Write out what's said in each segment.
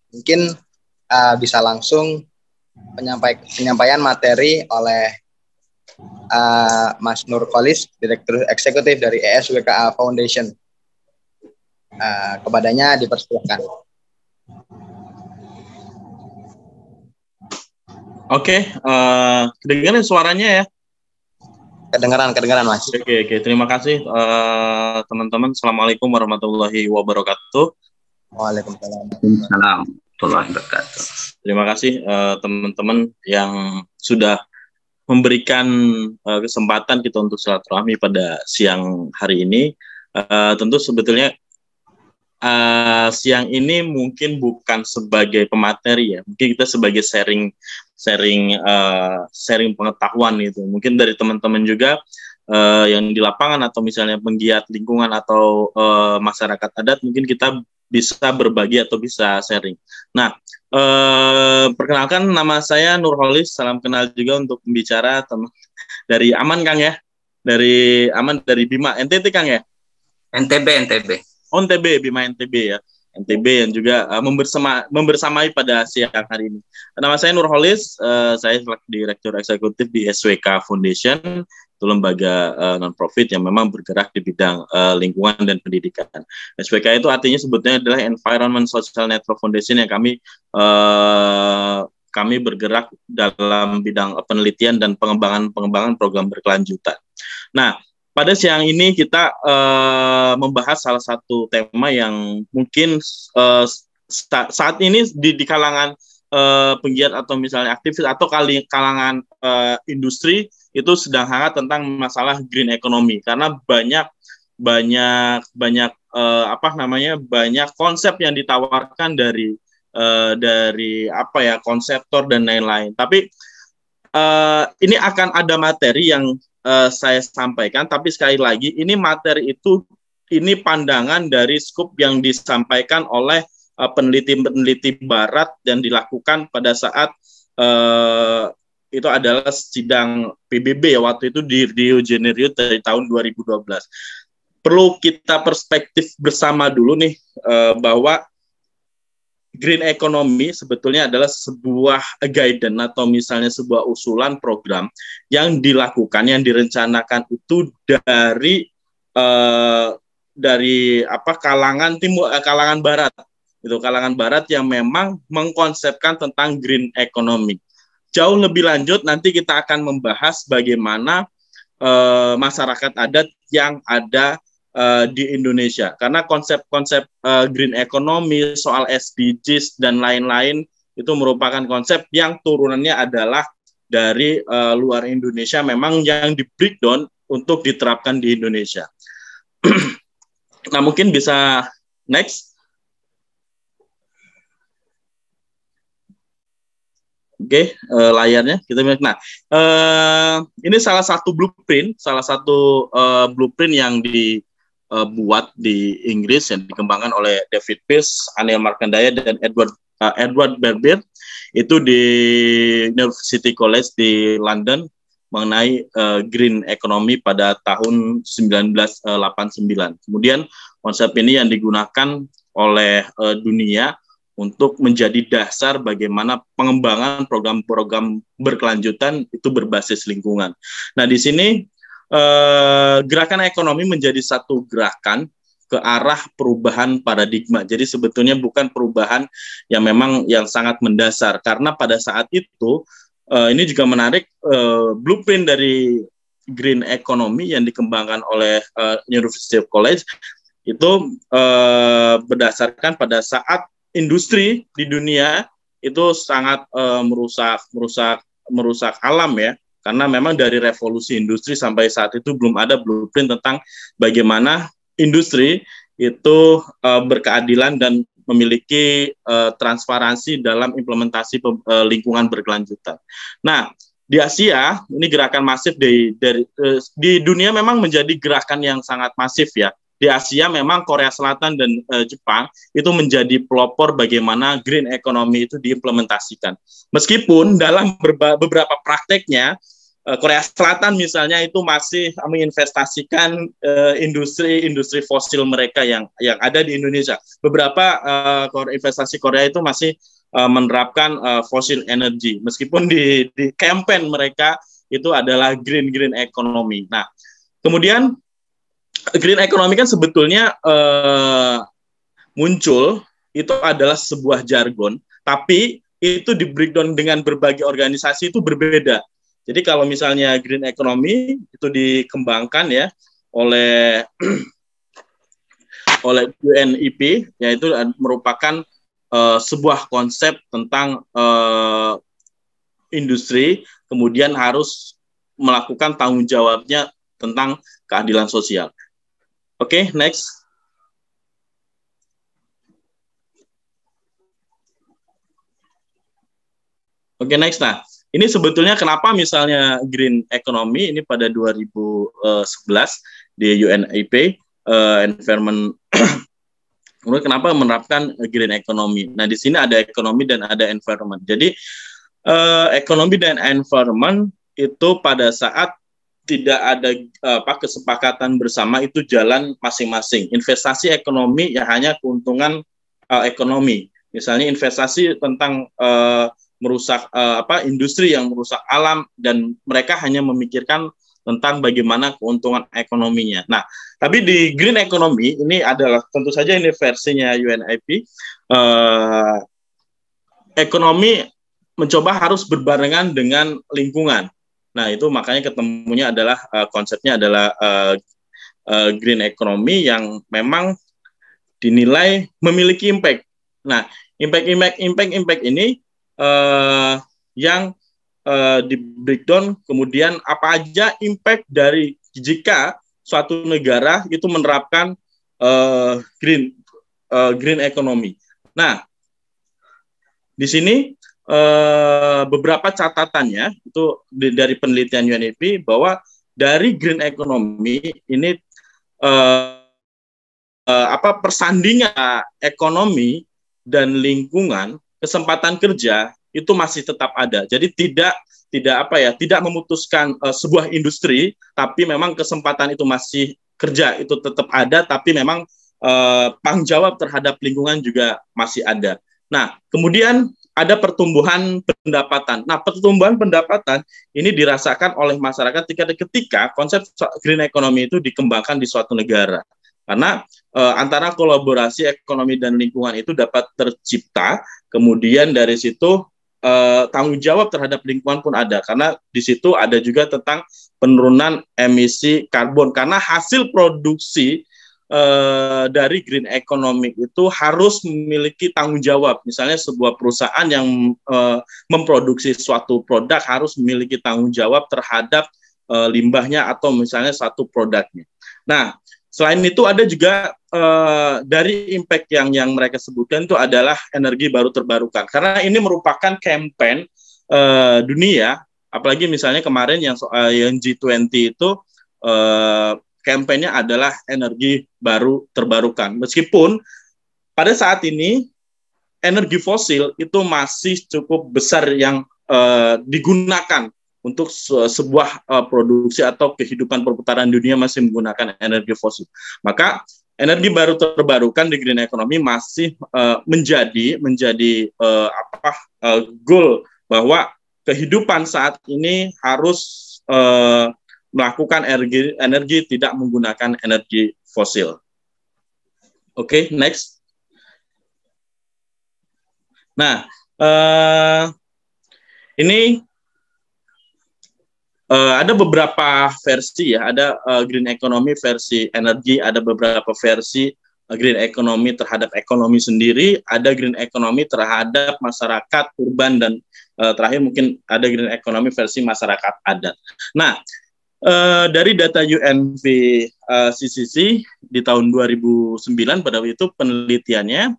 mungkin bisa langsung penyampaian materi oleh Mas Nurholis, Direktur Eksekutif dari ESWKA Foundation. Kepadanya dipersilakan. Oke, kedengaran suaranya ya? Kedengaran Mas. Oke, terima kasih teman-teman. Assalamualaikum warahmatullahi wabarakatuh. Waalaikumsalam warahmatullahi wabarakatuh. Terima kasih teman-teman yang sudah memberikan kesempatan kita untuk silaturahmi pada siang hari ini. Tentu sebetulnya siang ini mungkin bukan sebagai pemateri ya, mungkin kita sebagai sharing pengetahuan itu. Mungkin dari teman-teman juga yang di lapangan atau misalnya penggiat lingkungan atau masyarakat adat, mungkin kita bisa berbagi atau bisa sharing. Nah, perkenalkan nama saya Nurholis, salam kenal juga untuk pembicara dari Aman Kang ya, dari Bima NTT Kang ya. NTB. Oh, NTB, Bima NTB ya. NTB yang juga membersamai pada siang hari ini. Nama saya Nurholis, saya selaku Direktur Eksekutif di ESWKA Foundation, itu lembaga non-profit yang memang bergerak di bidang lingkungan dan pendidikan. ESWKA itu artinya sebetulnya adalah Environment Social Network Foundation yang kami bergerak dalam bidang penelitian dan pengembangan program berkelanjutan. Nah, pada siang ini kita membahas salah satu tema yang mungkin saat ini di kalangan penggiat atau misalnya aktivis atau kalangan industri itu sedang hangat tentang masalah green economy, karena banyak konsep yang ditawarkan dari konseptor dan lain-lain. Tapi ini akan ada materi yang saya sampaikan, tapi sekali lagi ini materi ini pandangan dari skup yang disampaikan oleh peneliti barat dan dilakukan pada saat itu adalah sidang PBB waktu itu di Rio de Janeiro dari tahun 2012. Perlu kita perspektif bersama dulu nih bahwa green economy sebetulnya adalah sebuah guidance atau misalnya sebuah usulan program yang dilakukan, yang direncanakan itu dari kalangan barat. Itu kalangan barat yang memang mengkonsepkan tentang green economy. Jauh lebih lanjut nanti kita akan membahas bagaimana masyarakat adat yang ada di Indonesia, karena konsep-konsep green economy, soal SDGs dan lain-lain itu merupakan konsep yang turunannya adalah dari luar Indonesia, memang yang di breakdown untuk diterapkan di Indonesia. Nah, mungkin bisa next. Oke, layarnya kita lihat. Nah, ini salah satu blueprint yang dibuat di Inggris yang dikembangkan oleh David Pearce, Anil Markandaya, dan Edward Berber itu di University College di London mengenai green economy pada tahun 1989. Kemudian konsep ini yang digunakan oleh dunia untuk menjadi dasar bagaimana pengembangan program-program berkelanjutan itu berbasis lingkungan. Nah, di sini gerakan ekonomi menjadi satu gerakan ke arah perubahan paradigma. Jadi sebetulnya bukan perubahan yang memang yang sangat mendasar, karena pada saat itu ini juga menarik, blueprint dari green economy yang dikembangkan oleh University College itu berdasarkan pada saat industri di dunia itu sangat merusak alam ya. Karena memang dari revolusi industri sampai saat itu belum ada blueprint tentang bagaimana industri itu berkeadilan dan memiliki transparansi dalam implementasi lingkungan berkelanjutan. Nah, di Asia ini gerakan masif di dunia memang menjadi gerakan yang sangat masif ya. Di Asia memang Korea Selatan dan Jepang itu menjadi pelopor bagaimana green economy itu diimplementasikan. Meskipun dalam beberapa prakteknya Korea Selatan misalnya itu masih menginvestasikan industri fosil mereka yang ada di Indonesia. Beberapa investasi Korea itu masih menerapkan fossil energy, meskipun di campaign mereka itu adalah green economy. Nah, kemudian green economy kan sebetulnya muncul itu adalah sebuah jargon, tapi itu di breakdown dengan berbagai organisasi itu berbeda. Jadi kalau misalnya green economy itu dikembangkan ya oleh UNEP, yaitu merupakan sebuah konsep tentang industri, kemudian harus melakukan tanggung jawabnya tentang keadilan sosial. Oke, next. Oke, next. Nah, ini sebetulnya kenapa misalnya green economy ini pada 2011 di UNEP environment kenapa menerapkan green economy. Nah, di sini ada ekonomi dan ada environment. Jadi ekonomi dan environment itu pada saat tidak ada kesepakatan bersama itu jalan masing-masing. Investasi ekonomi ya hanya keuntungan ekonomi. Misalnya investasi tentang merusak industri yang merusak alam, dan mereka hanya memikirkan tentang bagaimana keuntungan ekonominya. Nah, tapi di green economy ini adalah tentu saja ini versinya UNEP, ekonomi mencoba harus berbarengan dengan lingkungan. Nah, itu makanya ketemunya adalah konsepnya adalah green economy yang memang dinilai memiliki impact. Nah, impact ini yang di breakdown kemudian apa aja impact dari jika suatu negara itu menerapkan green economy. Nah, di sini beberapa catatannya itu dari penelitian UNEP bahwa dari green economy ini persandingan ekonomi dan lingkungan, kesempatan kerja itu masih tetap ada. Jadi tidak memutuskan sebuah industri, tapi memang kesempatan itu masih kerja itu tetap ada, tapi memang tanggung jawab terhadap lingkungan juga masih ada. Nah, kemudian ada pertumbuhan pendapatan. Nah, pertumbuhan pendapatan ini dirasakan oleh masyarakat ketika konsep green economy itu dikembangkan di suatu negara. Karena antara kolaborasi ekonomi dan lingkungan itu dapat tercipta, kemudian dari situ tanggung jawab terhadap lingkungan pun ada, karena di situ ada juga tentang penurunan emisi karbon, karena hasil produksi dari green economy itu harus memiliki tanggung jawab. Misalnya sebuah perusahaan yang memproduksi suatu produk harus memiliki tanggung jawab terhadap limbahnya atau misalnya satu produknya. Nah, selain itu ada juga dari impact yang mereka sebutkan itu adalah energi baru terbarukan. Karena ini merupakan campaign dunia, apalagi misalnya kemarin yang G20 itu kampanye adalah energi baru terbarukan. Meskipun pada saat ini energi fosil itu masih cukup besar yang digunakan untuk sebuah produksi atau kehidupan perputaran dunia masih menggunakan energi fosil. Maka energi baru terbarukan di green economy masih menjadi goal bahwa kehidupan saat ini harus melakukan energi tidak menggunakan energi fosil. Oke, next. Nah, ini ada beberapa versi ya, ada green economy versi energi, ada beberapa versi green economy terhadap ekonomi sendiri, ada green economy terhadap masyarakat urban, dan terakhir mungkin ada green economy versi masyarakat adat. Nah, dari data UNFCCC di tahun 2009 pada waktu itu penelitiannya,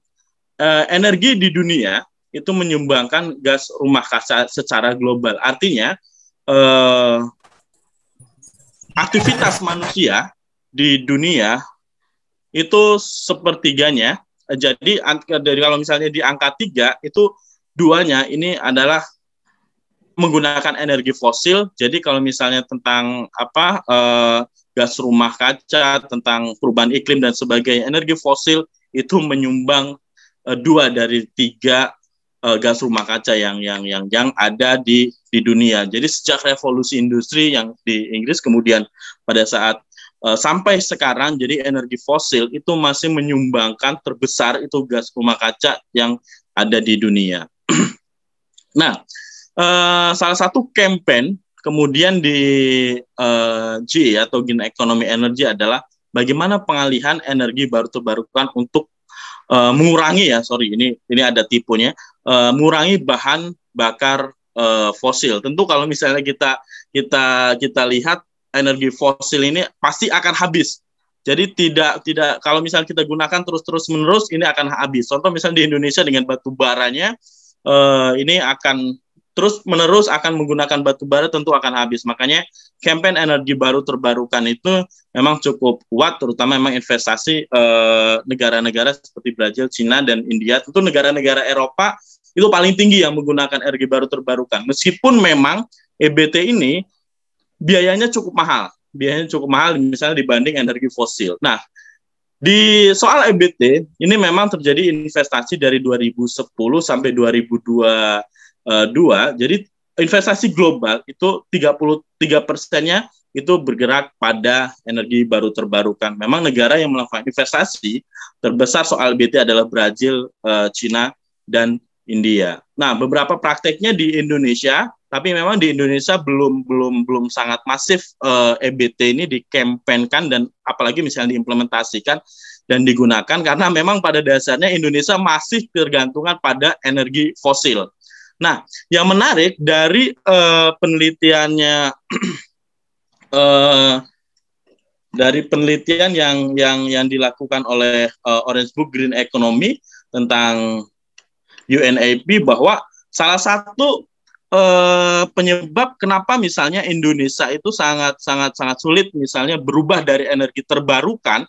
energi di dunia itu menyumbangkan gas rumah kaca secara global. Artinya aktivitas manusia di dunia itu sepertiganya. Jadi dari kalau misalnya di angka 3 itu duanya ini adalah menggunakan energi fosil. Jadi kalau misalnya tentang gas rumah kaca, tentang perubahan iklim dan sebagainya, energi fosil itu menyumbang 2 dari 3 gas rumah kaca yang ada di dunia. Jadi sejak revolusi industri yang di Inggris, kemudian pada saat sampai sekarang, jadi energi fosil itu masih menyumbangkan terbesar itu gas rumah kaca yang ada di dunia. Nah, salah satu campaign kemudian di GE atau Green Economy Energy adalah bagaimana pengalihan energi baru terbarukan untuk mengurangi ini ada tipenya, mengurangi bahan bakar fosil. Tentu kalau misalnya kita lihat energi fosil ini pasti akan habis. Jadi tidak kalau misalnya kita gunakan terus menerus ini akan habis. Contoh misalnya di Indonesia dengan batu baranya ini akan terus menerus akan menggunakan batu bara, tentu akan habis. Makanya campaign energi baru terbarukan itu memang cukup kuat, terutama memang investasi negara-negara seperti Brazil, Cina, dan India. Tentu negara-negara Eropa itu paling tinggi yang menggunakan energi baru terbarukan. Meskipun memang EBT ini biayanya cukup mahal misalnya dibanding energi fosil. Nah, di soal EBT ini memang terjadi investasi dari 2010 sampai 2022. Jadi investasi global itu 33%-nya itu bergerak pada energi baru terbarukan. Memang negara yang melakukan investasi terbesar soal EBT adalah Brazil, Cina, dan India. Nah, beberapa prakteknya di Indonesia, tapi memang di Indonesia belum sangat masif EBT ini dikampanyekan dan apalagi misalnya diimplementasikan dan digunakan, karena memang pada dasarnya Indonesia masih tergantungan pada energi fosil. Nah, yang menarik dari penelitiannya dari penelitian yang dilakukan oleh Orange Book Green Economy tentang UNEP, bahwa salah satu penyebab kenapa misalnya Indonesia itu sangat sulit misalnya berubah dari energi terbarukan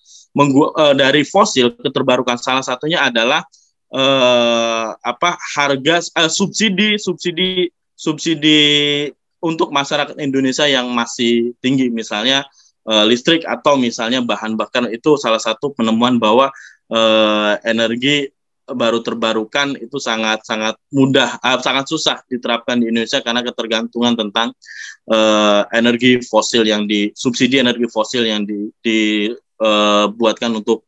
dari fosil ke terbarukan, salah satunya adalah harga subsidi untuk masyarakat Indonesia yang masih tinggi, misalnya listrik atau misalnya bahan bakar. Itu salah satu penemuan bahwa energi baru terbarukan itu sangat susah diterapkan di Indonesia karena ketergantungan tentang energi fosil yang subsidi energi fosil yang dibuatkan untuk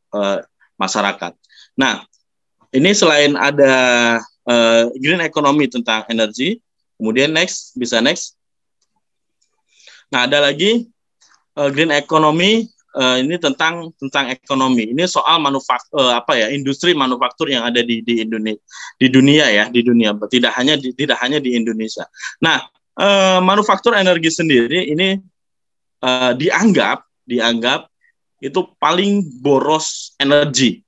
masyarakat. Nah, ini selain ada green economy tentang energi, kemudian next. Nah, ada lagi green economy ini tentang ekonomi. Ini soal manufaktur industri manufaktur yang ada di dunia, tidak hanya di Indonesia. Nah, manufaktur energi sendiri ini dianggap itu paling boros energi.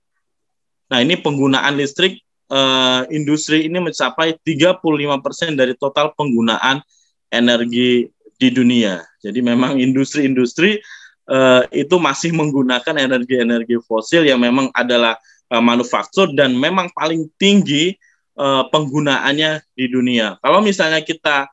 Nah, ini penggunaan listrik industri ini mencapai 35% dari total penggunaan energi di dunia. Jadi memang industri-industri itu masih menggunakan energi fosil yang memang adalah manufaktur dan memang paling tinggi penggunaannya di dunia. Kalau misalnya kita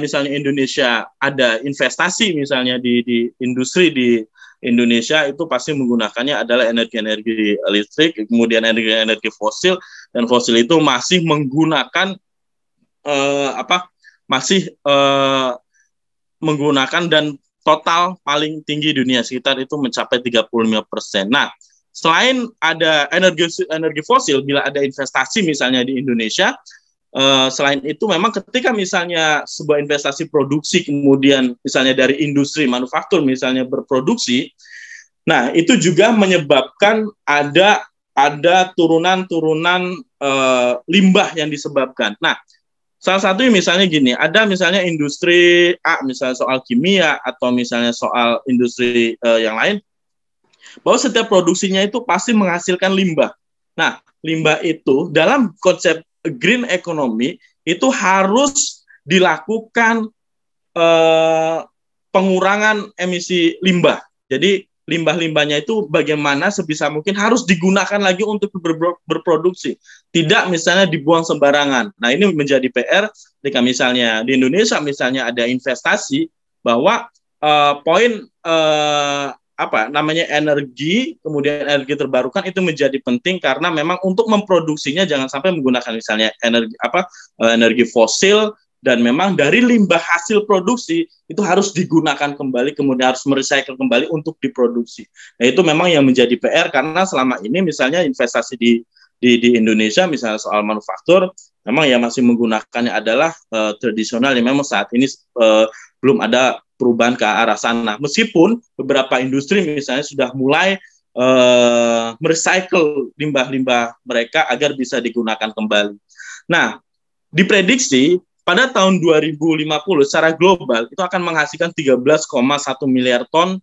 misalnya Indonesia ada investasi misalnya di industri di Indonesia, itu pasti menggunakannya adalah energi listrik, kemudian energi fosil, dan fosil itu masih menggunakan menggunakan dan total paling tinggi dunia, sekitar itu mencapai 35%. Nah, selain ada energi fosil, bila ada investasi misalnya di Indonesia, selain itu memang ketika misalnya sebuah investasi produksi kemudian misalnya dari industri manufaktur misalnya berproduksi, nah itu juga menyebabkan ada turunan limbah yang disebabkan. Nah, salah satunya misalnya gini, ada misalnya industri A, misalnya soal kimia atau misalnya soal industri yang lain, bahwa setiap produksinya itu pasti menghasilkan limbah. Nah, limbah itu dalam konsep green economy itu harus dilakukan pengurangan emisi limbah. Jadi limbah-limbahnya itu bagaimana sebisa mungkin harus digunakan lagi untuk berproduksi, tidak misalnya dibuang sembarangan. Nah, ini menjadi PR ketika misalnya di Indonesia misalnya ada investasi bahwa poin apa namanya energi, kemudian energi terbarukan itu menjadi penting karena memang untuk memproduksinya jangan sampai menggunakan misalnya energi fosil, dan memang dari limbah hasil produksi itu harus digunakan kembali, kemudian harus merecycle kembali untuk diproduksi. Nah, itu memang yang menjadi PR karena selama ini misalnya investasi di Indonesia misalnya soal manufaktur memang yang masih menggunakannya adalah tradisional yang memang saat ini belum ada perubahan ke arah sana. Meskipun beberapa industri misalnya sudah mulai merecycle limbah-limbah mereka agar bisa digunakan kembali. Nah, diprediksi pada tahun 2050 secara global itu akan menghasilkan 13,1 miliar ton,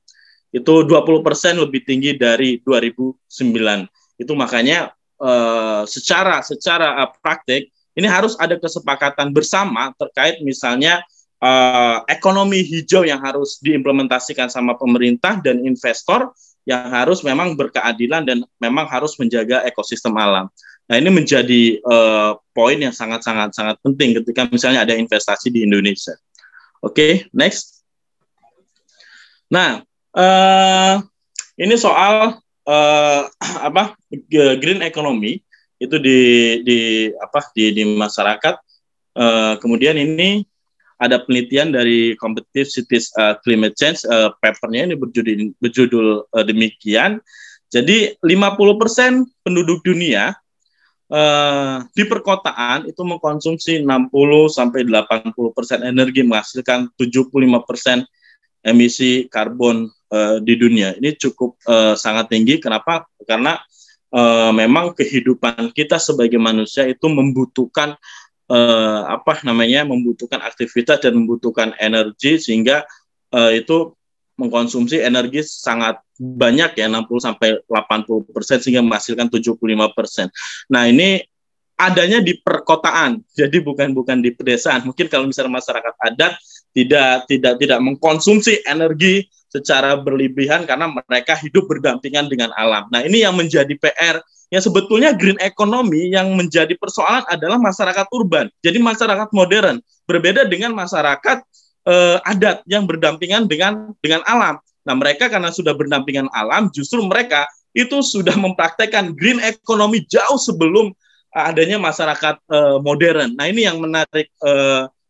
itu 20% lebih tinggi dari 2009. Itu makanya secara praktek ini harus ada kesepakatan bersama terkait misalnya ekonomi hijau yang harus diimplementasikan sama pemerintah dan investor yang harus memang berkeadilan dan memang harus menjaga ekosistem alam. Nah, ini menjadi poin yang sangat penting ketika misalnya ada investasi di Indonesia. Oke, next. Nah, ini soal green economy itu di masyarakat. Kemudian ini ada penelitian dari Competitive Cities Climate Change, papernya ini berjudul demikian. Jadi 50% penduduk dunia di perkotaan itu mengkonsumsi 60-80% energi, menghasilkan 75% emisi karbon di dunia. Ini cukup sangat tinggi. Kenapa? Karena memang kehidupan kita sebagai manusia itu membutuhkan membutuhkan aktivitas dan membutuhkan energi, sehingga itu mengkonsumsi energi sangat banyak ya, 60-80%, sehingga menghasilkan 75%. Nah, ini adanya di perkotaan, jadi bukan di pedesaan. Mungkin kalau misalnya masyarakat adat tidak mengkonsumsi energi secara berlebihan karena mereka hidup berdampingan dengan alam. Nah, ini yang menjadi PR. Yang sebetulnya green economy yang menjadi persoalan adalah masyarakat urban. Jadi masyarakat modern berbeda dengan masyarakat adat yang berdampingan dengan alam. Nah, mereka karena sudah berdampingan alam, justru mereka itu sudah mempraktekkan green economy jauh sebelum adanya masyarakat modern. Nah, ini yang menarik.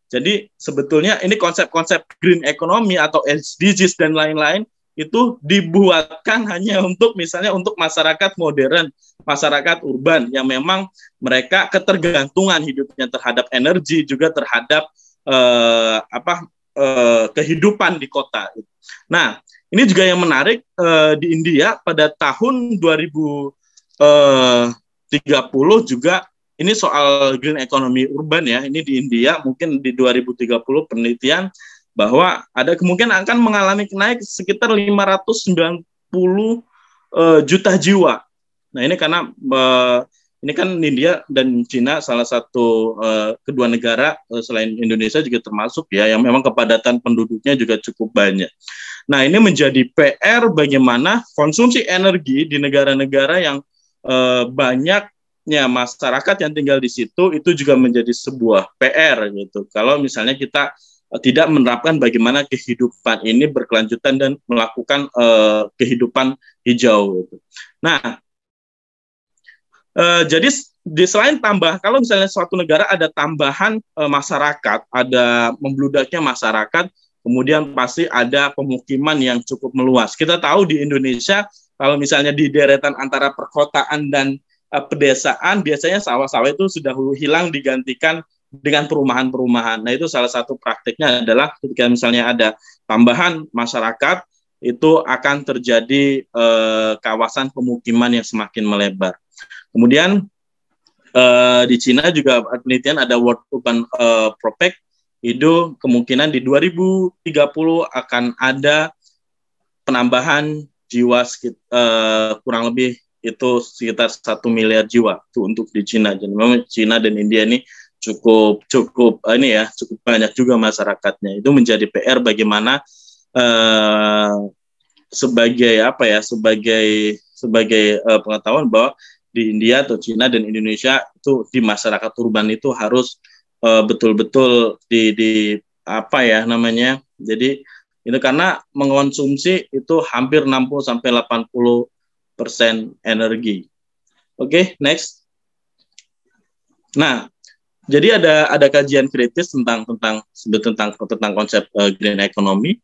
Jadi sebetulnya ini konsep-konsep green economy atau SDGs dan lain-lain itu dibuatkan hanya untuk misalnya untuk masyarakat modern, masyarakat urban yang memang mereka ketergantungan hidupnya terhadap energi, juga terhadap kehidupan di kota. Nah, ini juga yang menarik di India pada tahun 2030 juga ini soal green economy urban ya. Ini di India mungkin di 2030 penelitian bahwa ada kemungkinan akan mengalami kenaik sekitar 590 juta jiwa. Nah, ini karena ini kan India dan Cina salah satu kedua negara selain Indonesia juga termasuk ya yang memang kepadatan penduduknya juga cukup banyak. Nah, ini menjadi PR bagaimana konsumsi energi di negara-negara yang banyaknya masyarakat yang tinggal di situ itu juga menjadi sebuah PR gitu. Kalau misalnya kita tidak menerapkan bagaimana kehidupan ini berkelanjutan dan melakukan kehidupan hijau gitu. Nah, jadi selain kalau misalnya suatu negara ada tambahan masyarakat, ada membludaknya masyarakat, kemudian pasti ada pemukiman yang cukup meluas. Kita tahu di Indonesia, kalau misalnya di deretan antara perkotaan dan pedesaan, biasanya sawah-sawah itu sudah hilang digantikan dengan perumahan-perumahan. Nah, itu salah satu praktiknya adalah ketika misalnya ada tambahan masyarakat, itu akan terjadi kawasan pemukiman yang semakin melebar. Kemudian di Cina juga penelitian ada World Urban Prospect, itu kemungkinan di 2030 akan ada penambahan jiwa kurang lebih itu sekitar 1 miliar jiwa itu untuk di Cina. Jadi memang Cina dan India ini cukup banyak juga masyarakatnya. Itu menjadi PR bagaimana sebagai apa ya, sebagai pengetahuan bahwa di India atau Cina dan Indonesia itu di masyarakat urban itu harus betul-betul di apa ya namanya. Jadi itu karena mengonsumsi itu hampir 60 sampai 80% energi. Oke, next. Nah, jadi ada kajian kritis tentang konsep green economy.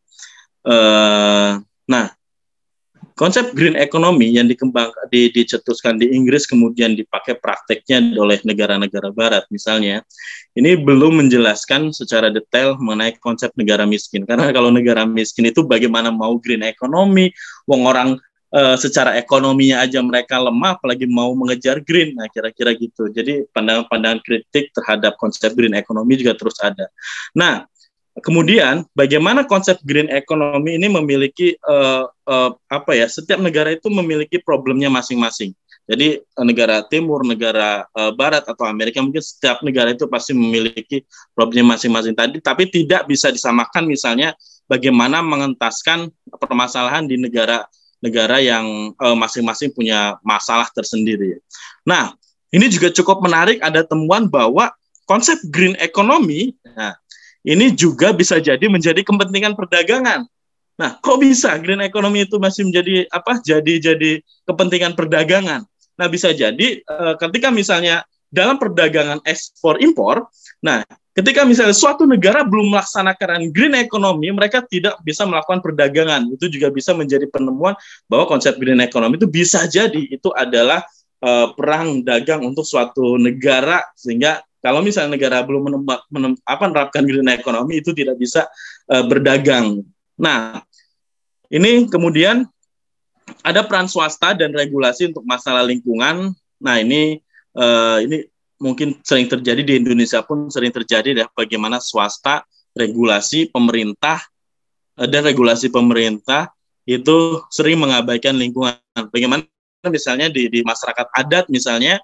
Nah, konsep green economy yang dicetuskan di Inggris kemudian dipakai prakteknya oleh negara-negara Barat misalnya, ini belum menjelaskan secara detail mengenai konsep negara miskin. Karena kalau negara miskin itu bagaimana mau green economy, wong orang secara ekonominya aja mereka lemah, apalagi mau mengejar green. Nah, kira-kira gitu. Jadi pandangan-pandangan kritik terhadap konsep green economy juga terus ada. Nah, kemudian, bagaimana konsep green economy ini memiliki apa ya? Setiap negara itu memiliki problemnya masing-masing. Jadi negara timur, negara barat atau Amerika mungkin setiap negara itu pasti memiliki problemnya masing-masing tadi, tapi tidak bisa disamakan misalnya bagaimana mengentaskan permasalahan di negara yang masing-masing punya masalah tersendiri. Nah, ini juga cukup menarik, ada temuan bahwa konsep green economy, nah, ini juga bisa menjadi kepentingan perdagangan. Nah, kok bisa green economy itu masih menjadi apa? Jadi kepentingan perdagangan. Nah, bisa jadi ketika misalnya dalam perdagangan ekspor impor, nah, ketika misalnya suatu negara belum melaksanakan green economy, mereka tidak bisa melakukan perdagangan. Itu juga bisa menjadi penemuan bahwa konsep green economy itu bisa jadi itu adalah perang dagang untuk suatu negara, sehingga kalau misalnya negara belum menerapkan green economy itu tidak bisa berdagang. Nah, ini kemudian ada peran swasta dan regulasi untuk masalah lingkungan. Nah, ini mungkin sering terjadi di Indonesia pun sering terjadi ya, bagaimana swasta, regulasi pemerintah dan regulasi pemerintah itu sering mengabaikan lingkungan. Bagaimana misalnya di masyarakat adat misalnya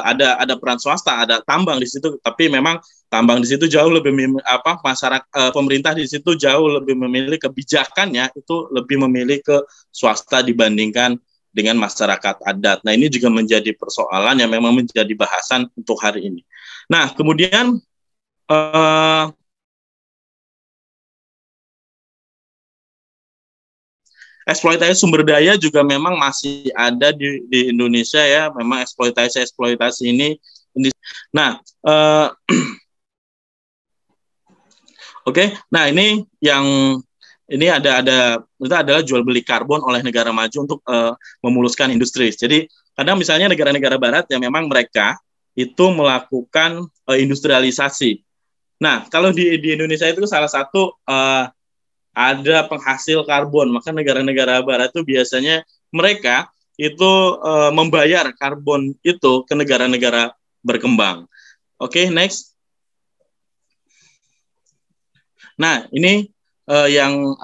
ada peran swasta, ada tambang di situ, tapi memang tambang di situ jauh lebih masyarakat pemerintah di situ jauh lebih memilih kebijakannya itu lebih memilih ke swasta dibandingkan dengan masyarakat adat. Nah, ini juga menjadi persoalan yang memang menjadi bahasan untuk hari ini. Nah, kemudian eksploitasi sumber daya juga memang masih ada di Indonesia ya, memang eksploitasi ini. Nah, oke. Nah, ini itu adalah jual beli karbon oleh negara maju untuk memuluskan industri. Jadi kadang misalnya negara-negara barat yang memang mereka itu melakukan industrialisasi. Nah, kalau di Indonesia itu salah satu ada penghasil karbon, maka negara-negara barat itu biasanya mereka itu membayar karbon itu ke negara-negara berkembang. Oke, next. Nah, ini yang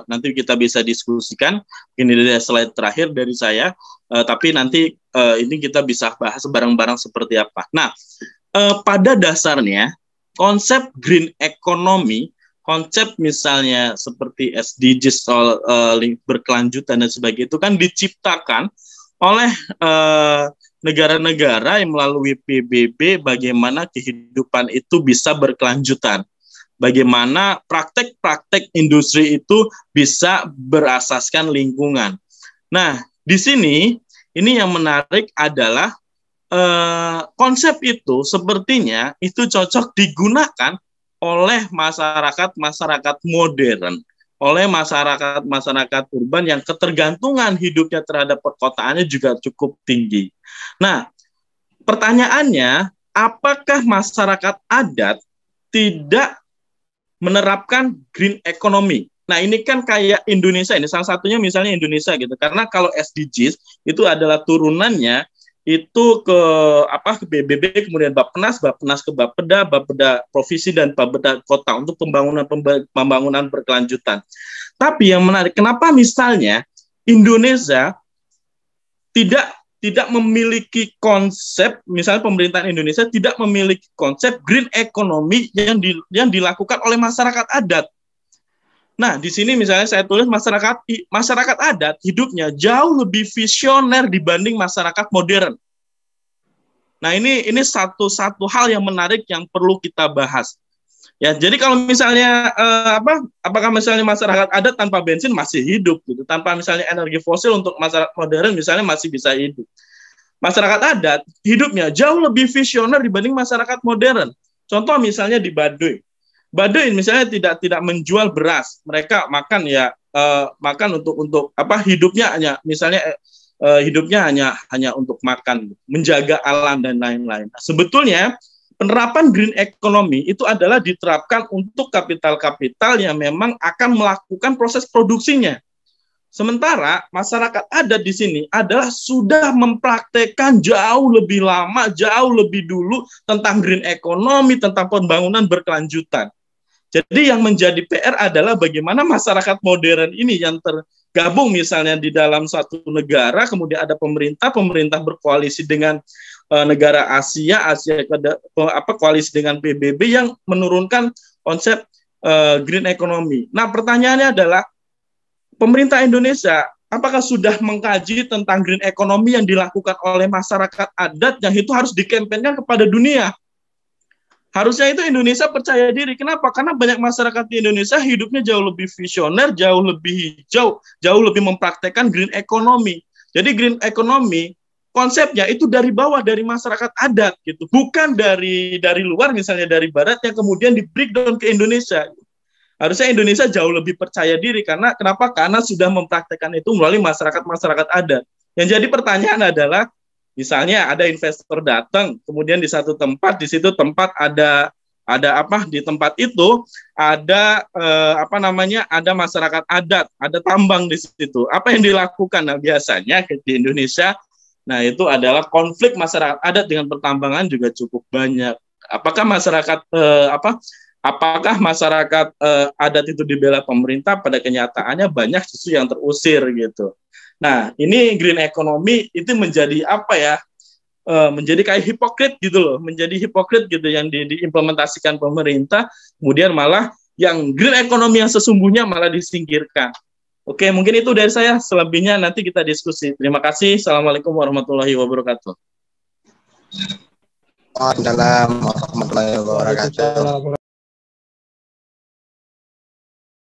nanti kita bisa diskusikan. Ini dari slide terakhir dari saya, tapi nanti ini kita bisa bahas bareng-bareng seperti apa. Nah, pada dasarnya konsep green economy, konsep misalnya seperti SDGs soal berkelanjutan dan sebagainya itu kan diciptakan oleh negara-negara yang melalui PBB bagaimana kehidupan itu bisa berkelanjutan. Bagaimana praktek-praktek industri itu bisa berasaskan lingkungan. Nah, di sini ini yang menarik adalah konsep itu sepertinya itu cocok digunakan oleh masyarakat modern, oleh masyarakat urban yang ketergantungan hidupnya terhadap perkotaannya juga cukup tinggi. Nah, pertanyaannya, apakah masyarakat adat tidak menerapkan green economy? Nah, ini kan kayak Indonesia, ini salah satunya misalnya Indonesia gitu, karena kalau SDGs itu adalah turunannya itu ke BBB, kemudian Bappenas ke Bapeda provinsi dan Bapeda kota untuk pembangunan berkelanjutan. Tapi yang menarik, kenapa misalnya Indonesia tidak memiliki konsep, misalnya pemerintahan Indonesia tidak memiliki konsep green economy yang dilakukan oleh masyarakat adat. Nah, di sini misalnya saya tulis masyarakat adat hidupnya jauh lebih visioner dibanding masyarakat modern. Nah, ini satu hal yang menarik yang perlu kita bahas. Ya, jadi kalau misalnya apakah misalnya masyarakat adat tanpa bensin masih hidup gitu, tanpa misalnya energi fosil untuk masyarakat modern misalnya masih bisa hidup. Masyarakat adat hidupnya jauh lebih visioner dibanding masyarakat modern. Contoh misalnya di Baduy. Baduy misalnya tidak menjual beras, mereka makan makan untuk hidupnya hanya misalnya hidupnya hanya untuk makan, menjaga alam dan lain-lain. Nah, sebetulnya penerapan green economy itu adalah diterapkan untuk kapital-kapital yang memang akan melakukan proses produksinya. Sementara masyarakat adat di sini adalah sudah mempraktekkan jauh lebih lama, jauh lebih dulu tentang green economy, tentang pembangunan berkelanjutan. Jadi yang menjadi PR adalah bagaimana masyarakat modern ini yang tergabung misalnya di dalam satu negara, kemudian ada pemerintah berkoalisi dengan negara Asia koalisi dengan PBB yang menurunkan konsep green economy. Nah, pertanyaannya adalah pemerintah Indonesia apakah sudah mengkaji tentang green economy yang dilakukan oleh masyarakat adat yang itu harus dikampanyekan kepada dunia? Harusnya itu Indonesia percaya diri. Kenapa? Karena banyak masyarakat di Indonesia hidupnya jauh lebih visioner, jauh lebih hijau, jauh lebih mempraktekkan green economy. Jadi green economy konsepnya itu dari bawah, dari masyarakat adat gitu, bukan dari luar misalnya dari barat yang kemudian di breakdown ke Indonesia. Harusnya Indonesia jauh lebih percaya diri karena kenapa? Karena sudah mempraktekkan itu melalui masyarakat adat. Yang jadi pertanyaan adalah misalnya ada investor datang, kemudian di satu tempat, di situ tempat ada di tempat itu ada ada masyarakat adat, ada tambang di situ. Apa yang dilakukan? Nah, biasanya di Indonesia, nah itu adalah konflik masyarakat adat dengan pertambangan juga cukup banyak. Apakah masyarakat adat itu dibela pemerintah? Pada kenyataannya banyak justru yang terusir gitu. Nah, ini green economy itu menjadi menjadi kayak hipokrit gitu loh, menjadi hipokrit gitu yang diimplementasikan pemerintah, kemudian malah yang green economy yang sesungguhnya malah disingkirkan. Oke, mungkin itu dari saya, selebihnya nanti kita diskusi. Terima kasih. Assalamualaikum warahmatullahi wabarakatuh. Waalaikumsalam warahmatullahi wabarakatuh.